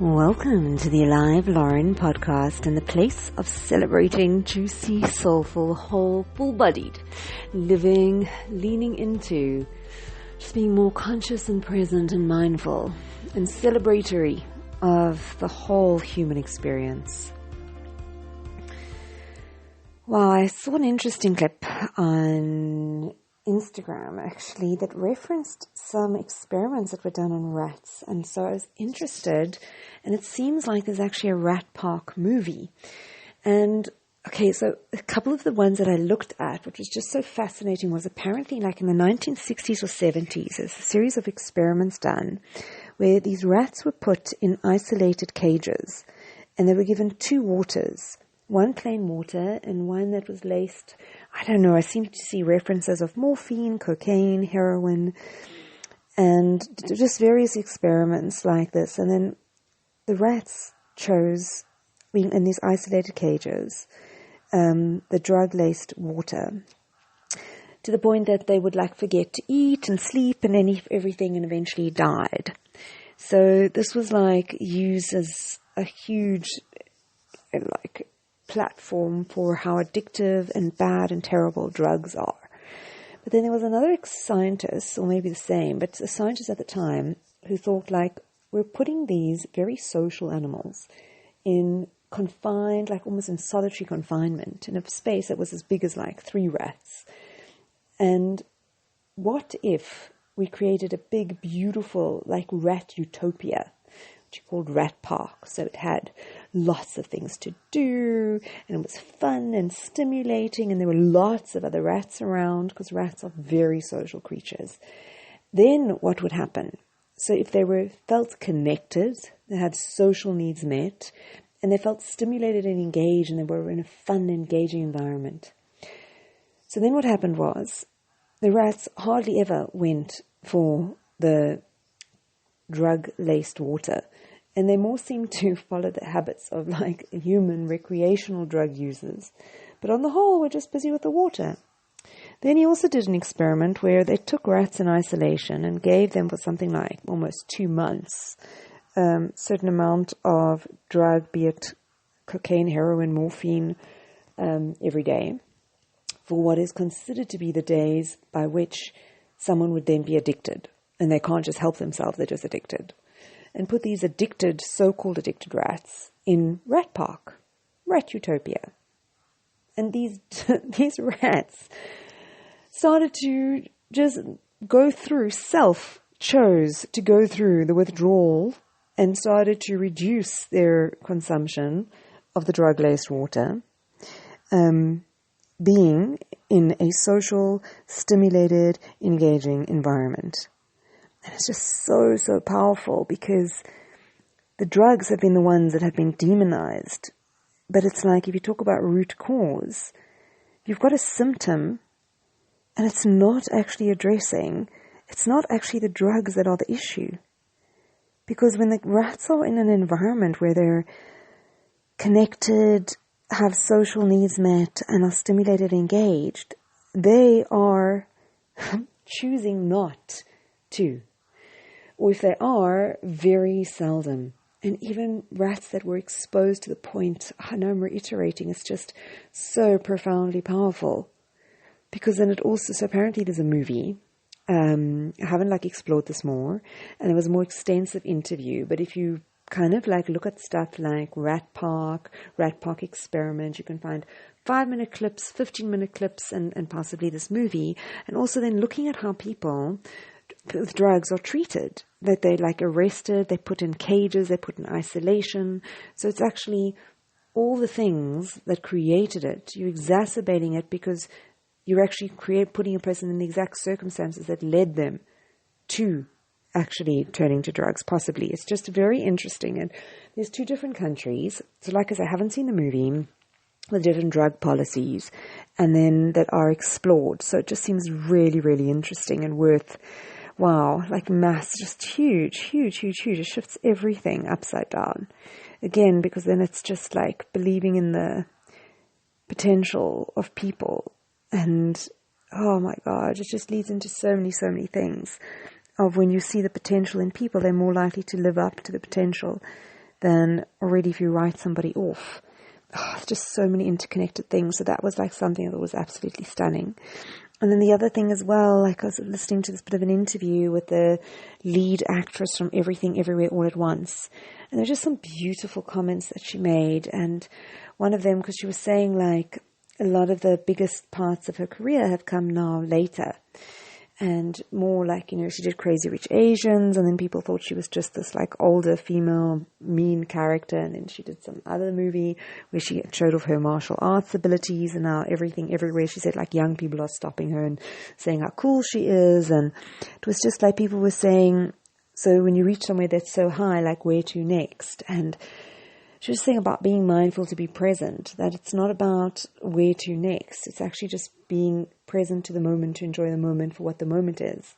Welcome to the Alive Loren Podcast, and the place of celebrating juicy, soulful, whole, full-bodied living, leaning into just being more conscious and present and mindful and celebratory of the whole human experience. Wow, I saw an interesting clip on Instagram actually that referenced some experiments that were done on rats, and so I was interested, and it seems like there's actually a rat park movie. And okay, so a couple of the ones that I looked at, which was just so fascinating, was apparently like in the 1960s or 70s, there's a series of experiments done where these rats were put in isolated cages and they were given two waters, one plain water and one that was laced, I don't know, I seem to see references of morphine, cocaine, heroin, and just various experiments like this. And then the rats chose, in these isolated cages, the drug-laced water, to the point that they would forget to eat and sleep and everything, and eventually died. So this was used as a huge platform for how addictive and bad and terrible drugs are. But then there was another scientist, or maybe the same, but a scientist at the time, who thought we're putting these very social animals in confined, almost in solitary confinement, in a space that was as big as 3 rats. And what if we created a big, beautiful, rat utopia, which you called Rat Park? So it had lots of things to do, and it was fun and stimulating, and there were lots of other rats around, because rats are very social creatures. Then what would happen? So if they felt connected, they had social needs met, and they felt stimulated and engaged, and they were in a fun, engaging environment. So then what happened was, the rats hardly ever went for the drug-laced water, and they more seemed to follow the habits of human recreational drug users. But on the whole, we're just busy with the water. Then he also did an experiment where they took rats in isolation and gave them for something almost 2 months certain amount of drug, be it cocaine, heroin, morphine, every day, for what is considered to be the days by which someone would then be addicted. And they can't just help themselves, they're just addicted. And put these so-called addicted rats in Rat Park, Rat Utopia. And these rats started to just go through, chose to go through the withdrawal, and started to reduce their consumption of the drug-laced water, being in a social, stimulated, engaging environment. And it's just so, so powerful, because the drugs have been the ones that have been demonized. But it's if you talk about root cause, you've got a symptom, and it's not actually it's not actually the drugs that are the issue. Because when the rats are in an environment where they're connected, have social needs met, and are stimulated, engaged, they are choosing not to. Or if they are, very seldom. And even rats that were exposed to the point, I know I'm reiterating, it's just so profoundly powerful. Because then it also, so apparently there's a movie, I haven't explored this more, and there was a more extensive interview, but if you kind of look at stuff like Rat Park Experiment, you can find 5-minute clips, 15-minute clips, and possibly this movie, and also then looking at how people with drugs are treated, that they arrested, they put in cages, they put in isolation. So it's actually all the things that created it. You're exacerbating it because you're actually putting a person in the exact circumstances that led them to actually turning to drugs, possibly. It's just very interesting. And there's 2 different countries. So I said, I haven't seen the movie, with different drug policies, and then that are explored. So it just seems really, really interesting and worth, wow, mass, just huge. It shifts everything upside down. Again, because then it's just believing in the potential of people. And, oh my God, it just leads into so many things. Of when you see the potential in people, they're more likely to live up to the potential than already if you write somebody off. It's just so many interconnected things. So that was like something that was absolutely stunning. And then the other thing as well, like I was listening to this bit of an interview with the lead actress from Everything Everywhere All at Once. And there's just some beautiful comments that she made. And one of them, because she was saying like a lot of the biggest parts of her career have come now later. And more like, she did Crazy Rich Asians, and then people thought she was just this like older female mean character. And then she did some other movie where she showed off her martial arts abilities, and now Everything Everywhere, she said like young people are stopping her and saying how cool she is. And it was just like people were saying, so when you reach somewhere that's so high, like where to next? And she was saying about being mindful to be present, that it's not about where to next. It's actually just being present to the moment, to enjoy the moment for what the moment is.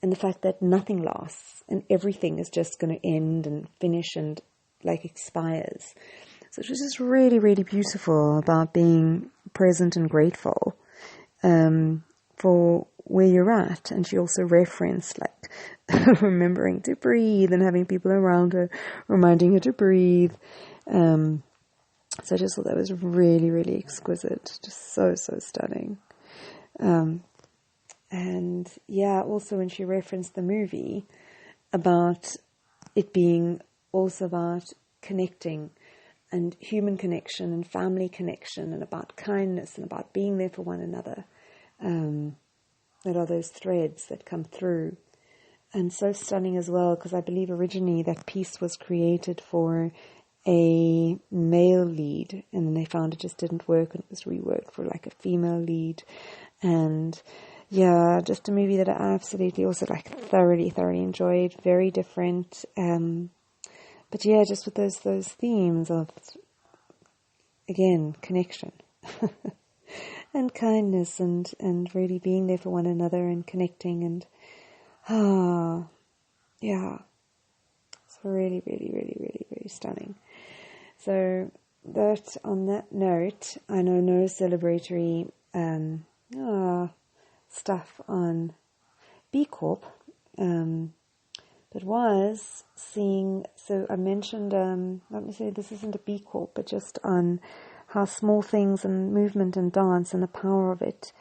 And the fact that nothing lasts and everything is just going to end and finish and like expires. So it was just really, really beautiful about being present and grateful for where you're at. And she also referenced like remembering to breathe and having people around her reminding her to breathe. So I just thought that was really, really exquisite, just so stunning. And yeah, also when she referenced the movie about it being also about connecting and human connection and family connection and about kindness and about being there for one another. That are those threads that come through. And so stunning as well, because I believe originally that piece was created for a male lead, and then they found it just didn't work, and it was reworked for like a female lead. And yeah, just a movie that I absolutely also like thoroughly enjoyed. Very different, but yeah, just with those themes of, again, connection and kindness and really being there for one another and connecting and yeah, it's really stunning. So that on that note, I know no celebratory stuff on B Corp, but was seeing, so I mentioned, let me say this isn't a B Corp, but just on how small things and movement and dance and the power of it,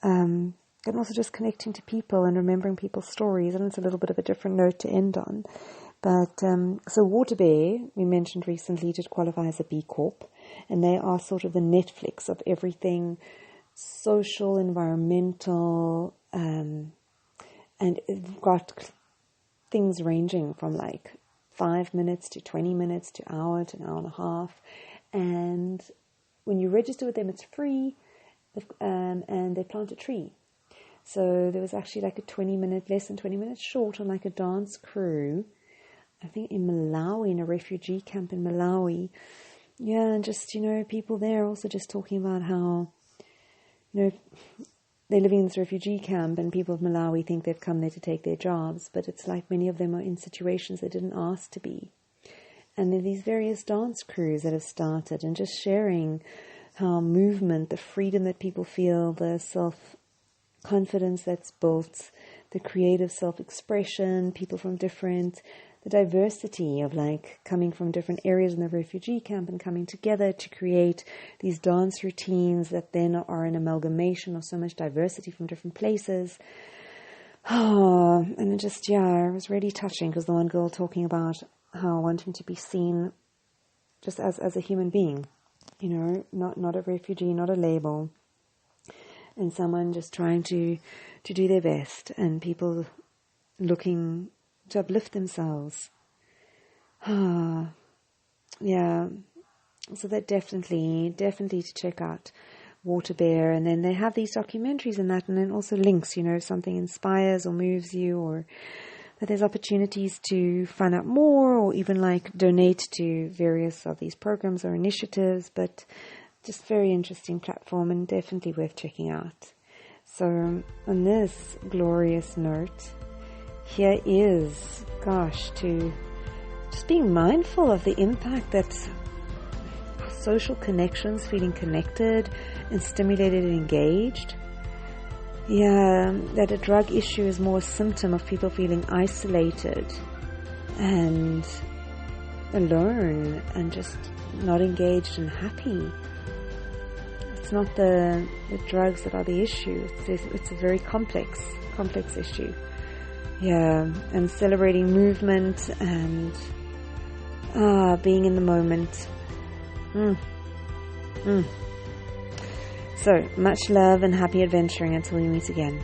and also just connecting to people and remembering people's stories. And it's a little bit of a different note to end on. But so Water Bear, we mentioned recently, did qualify as a B Corp, and they are sort of the Netflix of everything social, environmental, and they've got things ranging from like 5 minutes to 20 minutes to an hour and a half. And when you register with them, it's free, and they plant a tree. So there was actually like less than 20 minutes short on like a dance crew, I think in Malawi, in a refugee camp in Malawi. Yeah, and just, people there also just talking about how, they're living in this refugee camp and people of Malawi think they've come there to take their jobs, but it's like many of them are in situations they didn't ask to be. And there are these various dance crews that have started, and just sharing how movement, the freedom that people feel, the self-confidence that's built, the creative self-expression, people from the diversity of like coming from different areas in the refugee camp and coming together to create these dance routines that then are an amalgamation of so much diversity from different places. And it just, it was really touching, because the one girl talking about how wanting to be seen just as a human being, not a refugee, not a label, and someone just trying to do their best, and people looking to uplift themselves. Yeah. So that definitely to check out Water Bear. And then they have these documentaries and that, and then also links, if something inspires or moves you, or that there's opportunities to find out more, or even like donate to various of these programs or initiatives. But just very interesting platform and definitely worth checking out. So on this glorious note, here is, to just being mindful of the impact that social connections, feeling connected and stimulated and engaged. Yeah, that a drug issue is more a symptom of people feeling isolated and alone and just not engaged and happy. It's not the drugs that are the issue. It's a very complex issue. Yeah, and celebrating movement and being in the moment. So, much love and happy adventuring until we meet again.